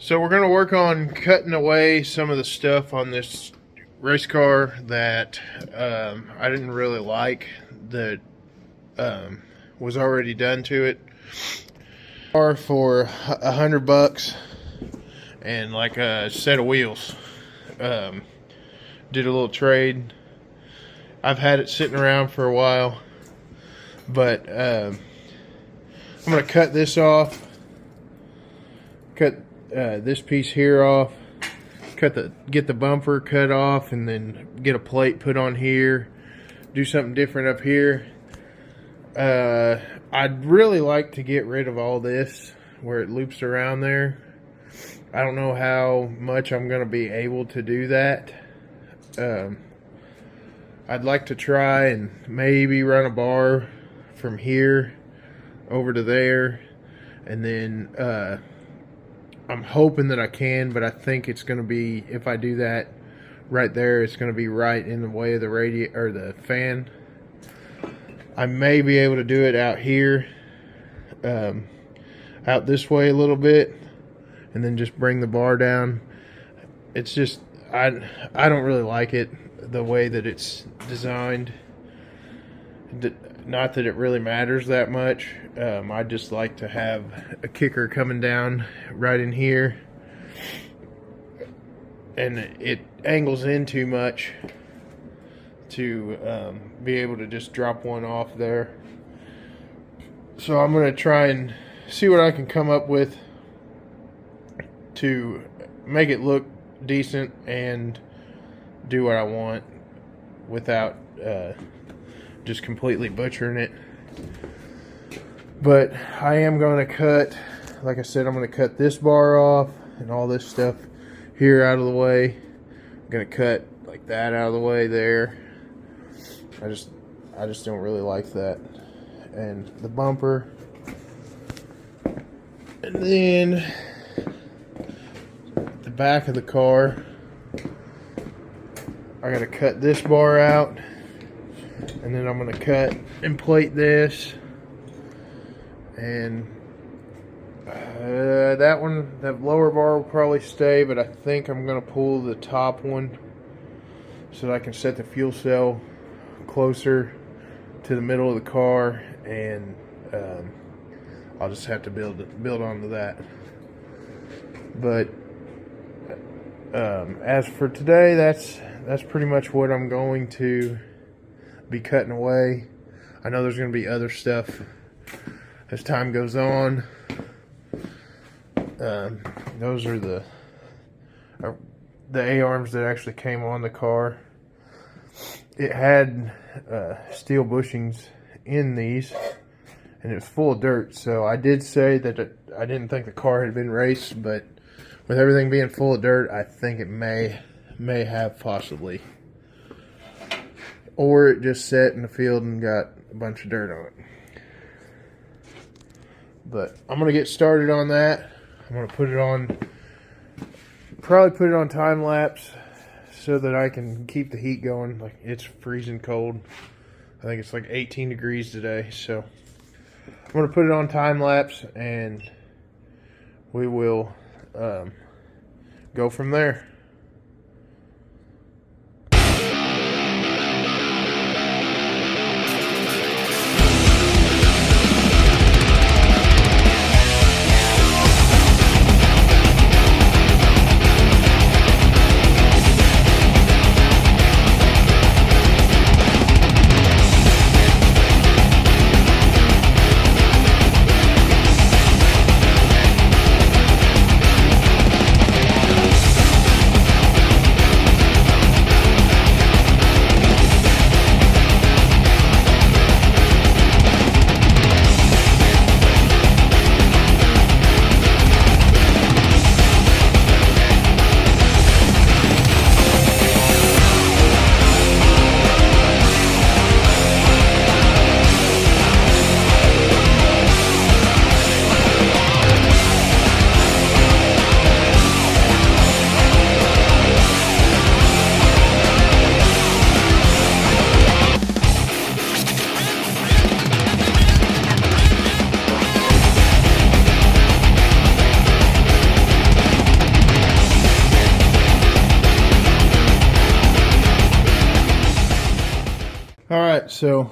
So we're going to work on cutting away some of the stuff on this race car that I didn't really like, that was already done to it. For $100 and like a set of wheels. Did a little trade. I've had it sitting around for a while, but I'm going to cut this off. Cut this piece here off, get the bumper cut off, and then get a plate put on here, do something different up here. I'd really like to get rid of all this where it loops around there. I don't know how much I'm going to be able to do that. I'd like to try and maybe run a bar from here over to there, and then I'm hoping that I can, but I think it's going to be, if I do that right there, it's going to be right in the way of the radiator or the fan. I may be able to do it out here, out this way a little bit, and then just bring the bar down. It's just, I don't really like it the way that it's designed. Not that it really matters that much. I just like to have a kicker coming down right in here, and it angles in too much to be able to just drop one off there. So I'm going to try and see what I can come up with to make it look decent and do what I want without just completely butchering it. But I am going to cut, like I said, I'm going to cut this bar off and all this stuff here out of the way. I'm going to cut like that out of the way there. I just don't really like that. And the bumper. And then the back of the car, I got to cut this bar out. And then I'm going to cut and plate this. And that one, that lower bar will probably stay, but I think I'm going to pull the top one so that I can set the fuel cell closer to the middle of the car, and I'll just have to build onto that. But as for today, that's pretty much what I'm going to be cutting away. I know there's going to be other stuff as time goes on. Those are the A-arms that actually came on the car. It had steel bushings in these, and it was full of dirt. So I did say that I didn't think the car had been raced, but with everything being full of dirt, I think it may have possibly. Or it just sat in the field and got a bunch of dirt on it. But I'm going to get started on that. I'm going to put it on, probably put it on time lapse so that I can keep the heat going. Like, it's freezing cold. I think it's like 18 degrees today. So I'm going to put it on time lapse, and we will go from there. So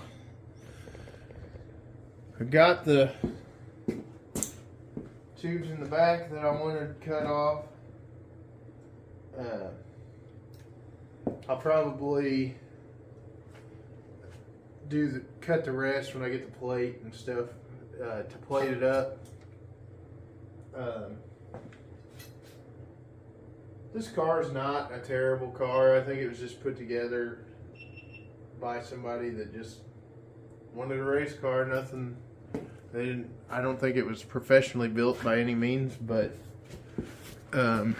I got the tubes in the back that I wanted cut off. I'll probably cut the rest when I get the plate and stuff to plate it up. This car is not a terrible car. I think it was just put together by somebody that just wanted a race car. Nothing. I don't think it was professionally built by any means, but I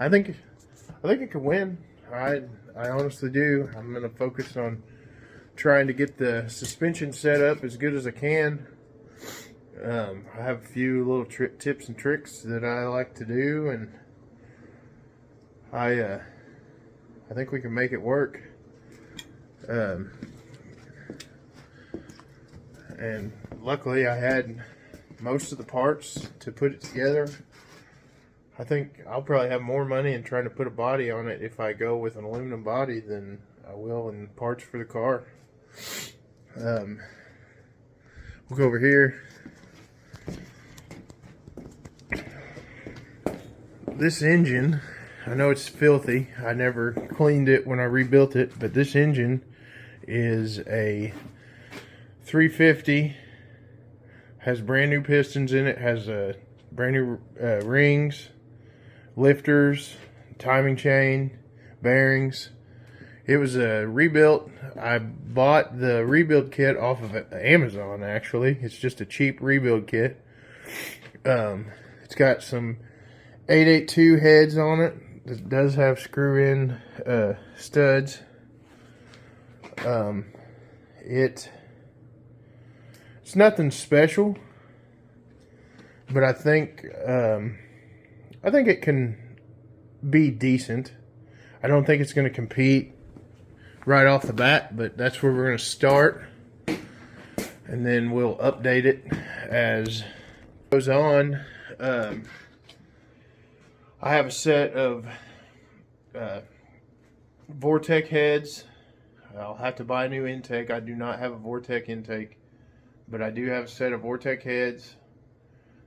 think it could win. I honestly do. I'm gonna focus on trying to get the suspension set up as good as I can. I have a few little tips and tricks that I like to do, and I think we can make it work. And luckily I had most of the parts to put it together. I think I'll probably have more money in trying to put a body on it if I go with an aluminum body than I will in parts for the car. We'll go over here. This engine, I know it's filthy. I never cleaned it when I rebuilt it, but this engine is a 350, has brand new pistons in it, has brand new rings, lifters, timing chain, bearings. It was rebuilt. I bought the rebuild kit off of Amazon, actually. It's just a cheap rebuild kit. It's got some 882 heads on it. It does have screw-in studs. It's nothing special, but I think it can be decent. I don't think it's going to compete right off the bat, but that's where we're going to start, and then we'll update it as it goes on. I have a set of Vortec heads. I'll have to buy a new intake. I do not have a Vortec intake, but I do have a set of Vortec heads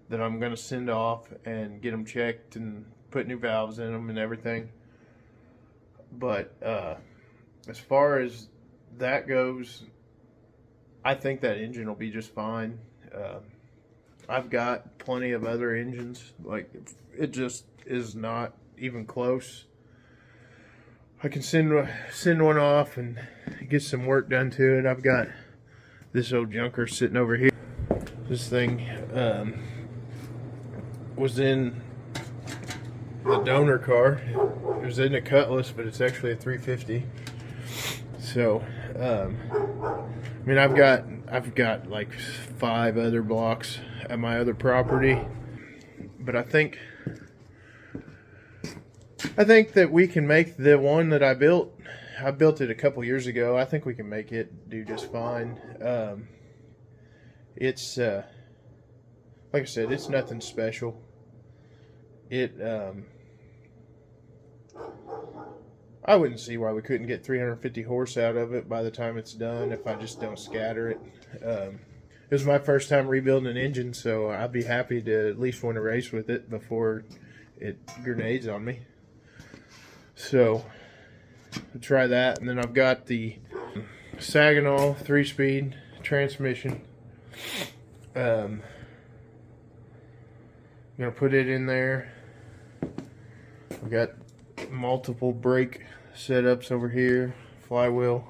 that I'm going to send off and get them checked and put new valves in them and everything. But as far as that goes, I think that engine will be just fine. I've got plenty of other engines. Like, it just is not even close. I can send one off and get some work done to it. I've got this old junker sitting over here. This thing was in the donor car. It was in a Cutlass, but it's actually a 350. So, I mean, I've got like 5 other blocks at my other property, but I think that we can make the one that I built. I built it a couple years ago. I think we can make it do just fine. It's like I said, it's nothing special. I wouldn't see why we couldn't get 350 horse out of it by the time it's done if I just don't scatter it. It was my first time rebuilding an engine, so I'd be happy to at least win a race with it before it grenades on me. So I'll try that, and then I've got the Saginaw 3-speed transmission. I'm gonna put it in there. I've got multiple brake setups over here, flywheel.